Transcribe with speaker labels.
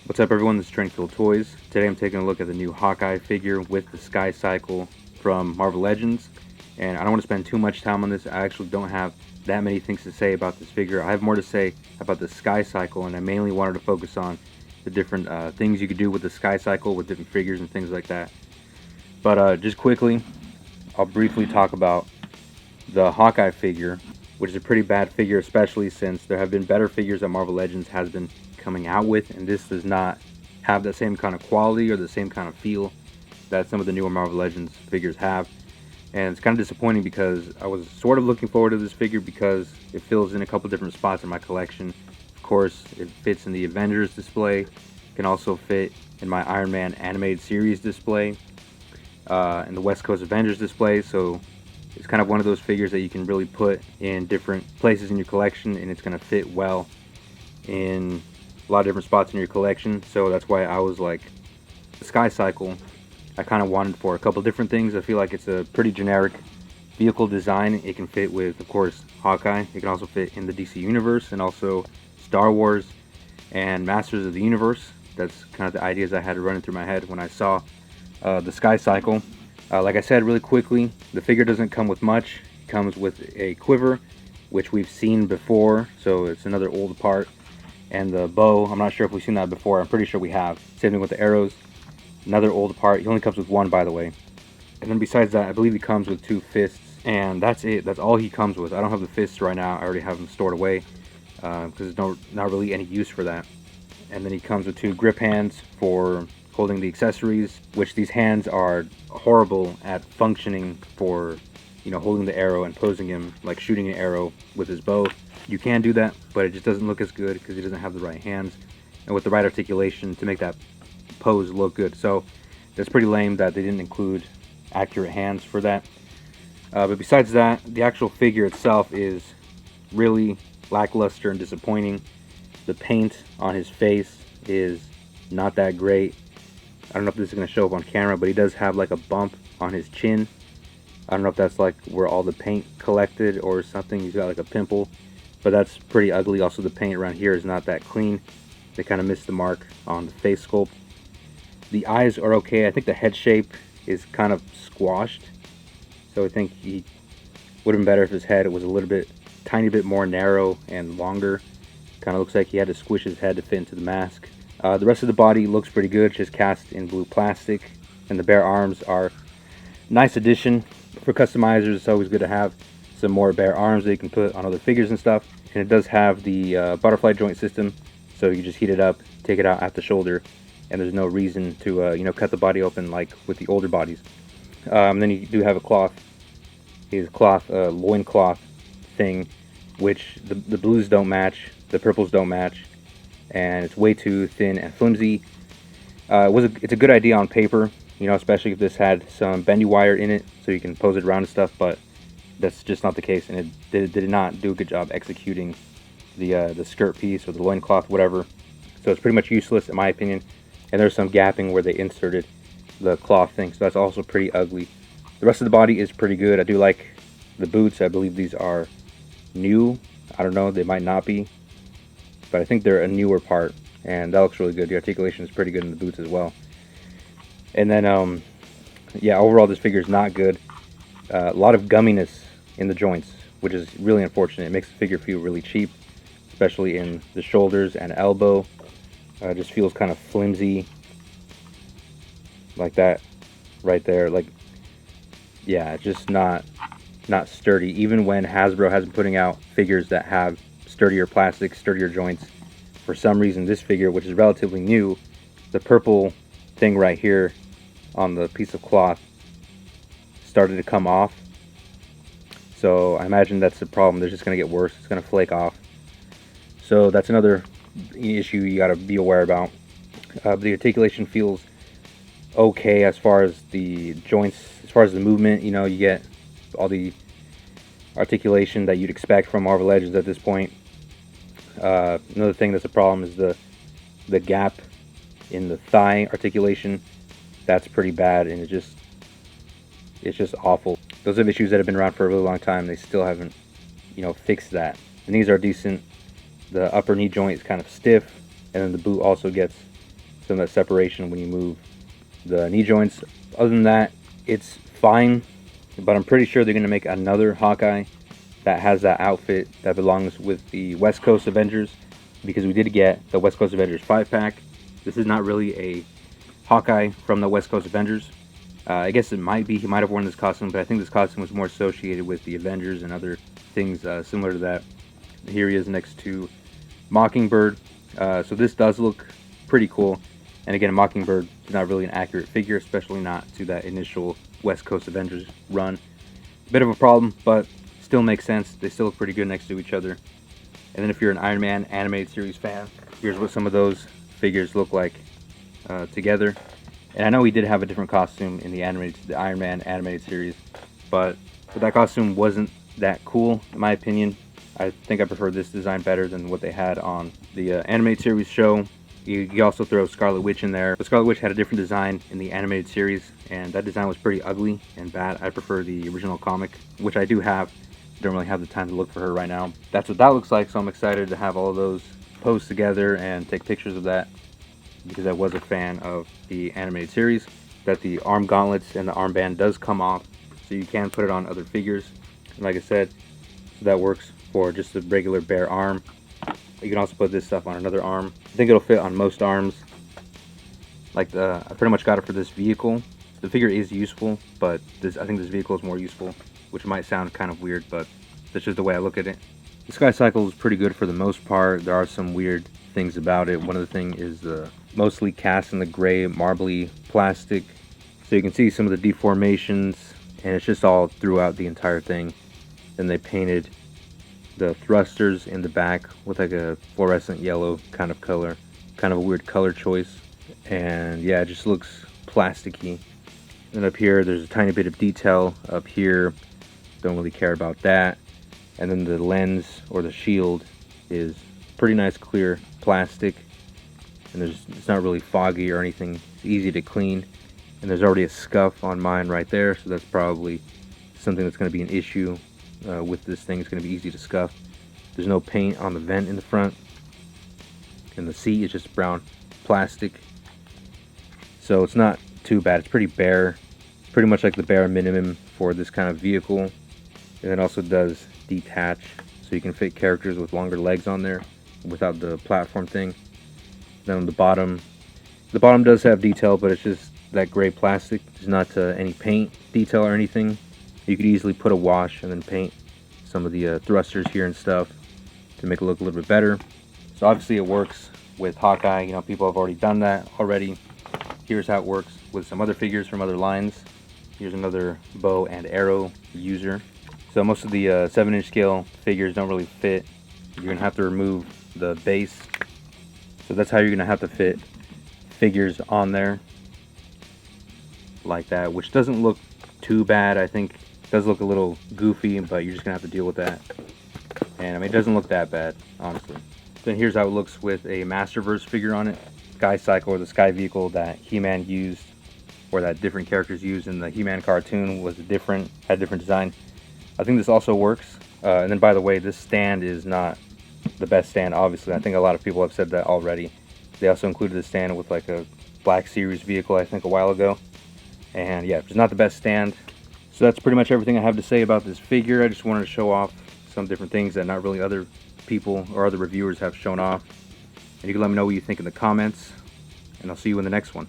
Speaker 1: What's up everyone, this is Tranquil Toys. Today I'm taking a look at the new Hawkeye figure with the Sky Cycle from Marvel Legends. And I don't want to spend too much time on this. I actually don't have that many things to say about this figure. I have more to say about the Sky Cycle, and I mainly wanted to focus on the different things you could do with the Sky Cycle with different figures and things like that. But just quickly, I'll briefly talk about the Hawkeye figure, which is a pretty bad figure, especially since there have been better figures that Marvel Legends has been coming out with, and this does not have that same kind of quality or the same kind of feel that some of the newer Marvel Legends figures have. And it's kind of disappointing because I was sort of looking forward to this figure because it fills in a couple different spots in my collection. Of course, it fits in the Avengers display. It can also fit in my Iron Man animated series display, in the West Coast Avengers display. So it's kind of one of those figures that you can really put in different places in your collection, and it's going to fit well in a lot of different spots in your collection. So that's why I was like, the Sky Cycle, I kind of wanted for a couple different things. I feel like it's a pretty generic vehicle design. It can fit with, of course, Hawkeye. It can also fit in the DC Universe and also Star Wars and Masters of the Universe. That's kind of the ideas I had running through my head when I saw the Sky Cycle. Like I said, really quickly, the figure doesn't come with much. It comes with a quiver, which we've seen before, so it's another old part. And the bow, I'm not sure if we've seen that before. I'm pretty sure we have. Same thing with the arrows. Another old part. He only comes with one, by the way. And then besides that, I believe he comes with 2 fists. And that's it. That's all he comes with. I don't have the fists right now. I already have them stored away because there's not really any use for that. And then he comes with 2 grip hands for holding the accessories, which these hands are horrible at functioning for, holding the arrow and posing him like shooting an arrow with his bow. You can do that, but it just doesn't look as good because he doesn't have the right hands and with the right articulation to make that pose look good. So that's pretty lame that they didn't include accurate hands for that. But besides that, the actual figure itself is really lackluster and disappointing. The paint on his face is not that great. I don't know if this is going to show up on camera, but he does have like a bump on his chin. I don't know if that's like where all the paint collected or something. He's got like a pimple, but that's pretty ugly. Also, the paint around here is not that clean. They kind of missed the mark on the face sculpt. The eyes are okay. I think the head shape is kind of squashed, so I think he would have been better if his head was a little bit, tiny bit more narrow and longer. Kind of looks like he had to squish his head to fit into the mask. The rest of the body looks pretty good, just cast in blue plastic, and the bare arms are nice addition for customizers. It's always good to have some more bare arms that you can put on other figures and stuff. And it does have the butterfly joint system, so you just heat it up, take it out at the shoulder, and there's no reason to cut the body open like with the older bodies. Then you do have a cloth, his cloth loincloth thing, which the blues don't match, the purples don't match, and it's way too thin and flimsy. It's a good idea on paper, especially if this had some bendy wire in it, so you can pose it around and stuff. But that's just not the case, and it did not do a good job executing the skirt piece or the loincloth, whatever. So it's pretty much useless in my opinion. And there's some gapping where they inserted the cloth thing, so that's also pretty ugly. The rest of the body is pretty good. I do like the boots. I believe these are new. I don't know, they might not be, but I think they're a newer part, and that looks really good. The articulation is pretty good in the boots as well. And then, yeah, overall this figure is not good. A lot of gumminess in the joints, which is really unfortunate. It makes the figure feel really cheap, especially in the shoulders and elbow. Just feels kind of flimsy, like that, right there. Like, yeah, it's just not sturdy. Even when Hasbro has been putting out figures that have sturdier plastic, sturdier joints, for some reason this figure, which is relatively new, the purple thing right here on the piece of cloth started to come off. So I imagine that's the problem. They're just going to get worse. It's going to flake off. So that's another issue you got to be aware about. The articulation feels okay as far as the joints, as far as the movement. You get all the articulation that you'd expect from Marvel Legends at this point. Another thing that's a problem is the gap in the thigh articulation. That's pretty bad, and it's just awful. Those are issues that have been around for a really long time. They still haven't, fixed that. The knees are decent. The upper knee joint is kind of stiff, and then the boot also gets some of that separation when you move the knee joints. Other than that, it's fine, but I'm pretty sure they're going to make another Hawkeye that has that outfit that belongs with the West Coast Avengers, because we did get the West Coast Avengers 5-pack. This is not really a Hawkeye from the West Coast Avengers. I guess it might be, he might have worn this costume, but I think this costume was more associated with the Avengers and other things similar to that. Here he is next to Mockingbird. So this does look pretty cool. And again, Mockingbird is not really an accurate figure, especially not to that initial West Coast Avengers run. Bit of a problem, but still makes sense. They still look pretty good next to each other. And then if you're an Iron Man animated series fan, here's what some of those figures look like together. And I know he did have a different costume in the Iron Man animated series, but that costume wasn't that cool in my opinion. I think I prefer this design better than what they had on the animated series show. You also throw Scarlet Witch in there, but Scarlet Witch had a different design in the animated series, and that design was pretty ugly and bad. I prefer the original comic, which I do have. Don't really have the time to look for her right now. That's what that looks like, so I'm excited to have all of those posed together and take pictures of that, because I was a fan of the animated series. That the arm gauntlets and the armband does come off, so you can put it on other figures. And like I said, so that works for just a regular bare arm. You can also put this stuff on another arm. I think it'll fit on most arms. I pretty much got it for this vehicle. The figure is useful, but I think this vehicle is more useful, which might sound kind of weird, but that's just the way I look at it. The Sky Cycle is pretty good for the most part. There are some weird things about it. One of the things is mostly cast in the gray marbly plastic, so you can see some of the deformations, and it's just all throughout the entire thing. Then they painted the thrusters in the back with like a fluorescent yellow kind of color, kind of a weird color choice, and yeah, it just looks plasticky. And up here there's a tiny bit of detail up here, don't really care about that. And then the lens or the shield is pretty nice clear plastic, and it's not really foggy or anything, it's easy to clean. And there's already a scuff on mine right there, so that's probably something that's going to be an issue with this thing. It's going to be easy to scuff. There's no paint on the vent in the front, and the seat is just brown plastic, so it's not too bad. It's pretty bare, pretty much like the bare minimum for this kind of vehicle. And it also does detach, so you can fit characters with longer legs on there without the platform thing. Then on the bottom does have detail, but it's just that gray plastic. There's not any paint detail or anything. You could easily put a wash and then paint some of the thrusters here and stuff to make it look a little bit better. So obviously it works with Hawkeye. You know, people have already done that already. Here's how it works with some other figures from other lines. Here's another bow and arrow user. So most of the 7-inch scale figures don't really fit. You're gonna have to remove the base. So that's how you're gonna have to fit figures on there like that, which doesn't look too bad. I think it does look a little goofy, but you're just gonna have to deal with that. And I mean, it doesn't look that bad, honestly. Then here's how it looks with a Masterverse figure on it. Sky Cycle, or the Sky Vehicle that He-Man used, or that different characters used in the He-Man cartoon, had different design. I think this also works. And then by the way, this stand is not the best stand, obviously. I think a lot of people have said that already. They also included a stand with like a Black Series vehicle, I think, a while ago. And yeah, it's not the best stand. So that's pretty much everything I have to say about this figure. I just wanted to show off some different things that not really other people or other reviewers have shown off. And you can let me know what you think in the comments, and I'll see you in the next one.